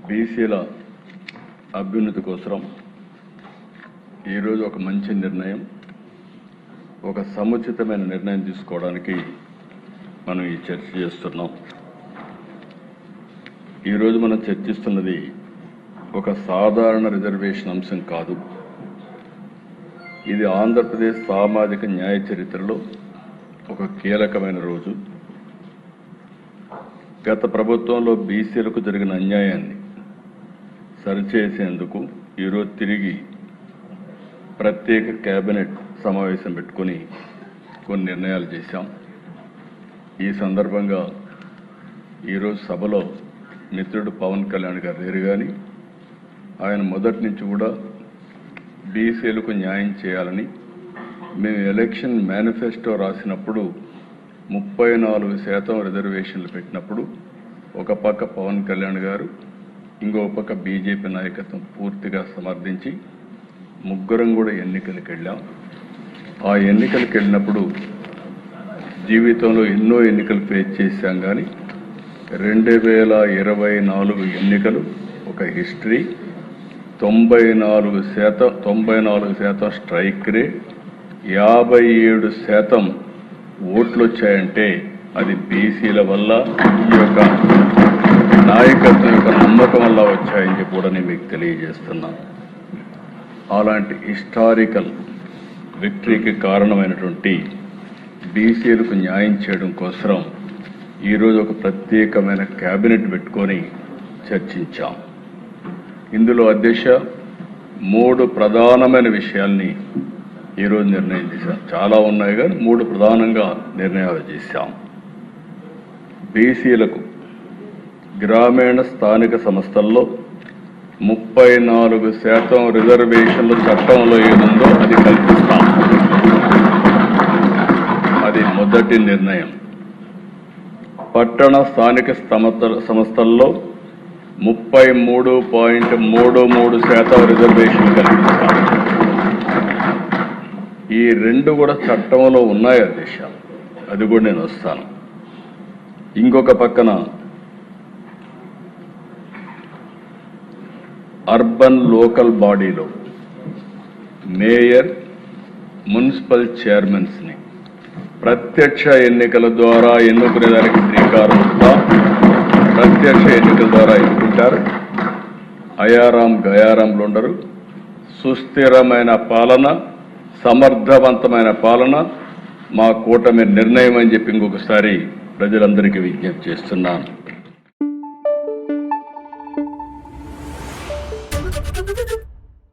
బీసీల అభ్యున్నతి కోసం ఈరోజు ఒక మంచి నిర్ణయం, ఒక సముచితమైన నిర్ణయం తీసుకోవడానికి మనం ఈ చర్చ చేస్తున్నాం. ఈరోజు మనం చర్చిస్తున్నది ఒక సాధారణ రిజర్వేషన్ అంశం కాదు. ఇది ఆంధ్రప్రదేశ్ సామాజిక న్యాయ చరిత్రలో ఒక కీలకమైన రోజు. గత ప్రభుత్వంలో బీసీలకు జరిగిన అన్యాయాన్ని సరిచేసేందుకు ఈరోజు తిరిగి ప్రత్యేక కేబినెట్ సమావేశం పెట్టుకొని కొన్ని నిర్ణయాలు చేశాం. ఈ సందర్భంగా ఈరోజు సభలో మిత్రుడు పవన్ కళ్యాణ్ గారు లేరు, కానీ ఆయన మొదటి నుంచి కూడా బీసీలకు న్యాయం చేయాలని మేము ఎలక్షన్ మేనిఫెస్టో రాసినప్పుడు 34% రిజర్వేషన్లు పెట్టినప్పుడు ఒక పక్క పవన్ కళ్యాణ్ గారు, ఇంకో పక్క బీజేపీ నాయకత్వం పూర్తిగా సమర్థించి ముగ్గురం కూడా ఎన్నికలకు వెళ్ళాం. ఆ ఎన్నికలకు వెళ్ళినప్పుడు జీవితంలో ఎన్నో ఎన్నికలు ఫేస్ చేశాం, కానీ 2024 ఎన్నికలు ఒక హిస్టరీ. 94% స్ట్రైక్ రేట్, 57% ఓట్లు వచ్చాయంటే అది బీసీల వల్ల, ఈ యొక్క నాయకత్వం యొక్క నమ్మకం వల్ల వచ్చాయని చెప్పి కూడా నేను మీకు తెలియజేస్తున్నాను. అలాంటి హిస్టారికల్ విక్టరీకి కారణమైనటువంటి బీసీలకు న్యాయం చేయడం కోసం ఈరోజు ఒక ప్రత్యేకమైన కేబినెట్ పెట్టుకొని చర్చించాం. ఇందులో అధ్యక్ష 3 ప్రధానమైన విషయాల్ని ఈరోజు నిర్ణయం చేశాం. చాలా ఉన్నాయి, కానీ 3 ప్రధానంగా నిర్ణయాలు చేశాం. బీసీలకు గ్రామీణ స్థానిక సంస్థల్లో 34% రిజర్వేషన్లు చట్టంలో ఏముందో అది కల్పిస్తాం. అది మొదటి నిర్ణయం. పట్టణ స్థానిక సంస్థల్లో 33.33% రిజర్వేషన్ కల్పిస్తాం. ఈ 2 కూడా చట్టంలో ఉన్నాయి అధ్యక్ష, అది కూడా నేను వస్తాను. ఇంకొక పక్కన అర్బన్ లోకల్ బాడీలో మేయర్, మున్సిపల్ చైర్మన్స్ని ప్రత్యక్ష ఎన్నికల ద్వారా ఎన్నుకునేదానికి శ్రీకారం చుడతాం. ప్రత్యక్ష ఎన్నికల ద్వారా ఎన్నుకుంటారు. అయారాం గయారాంలు ఉండరు. సుస్థిరమైన పాలన, సమర్థవంతమైన పాలన మా కూటమి నిర్ణయం అని చెప్పి ఇంకొకసారి ప్రజలందరికీ విజ్ఞప్తి చేస్తున్నాను.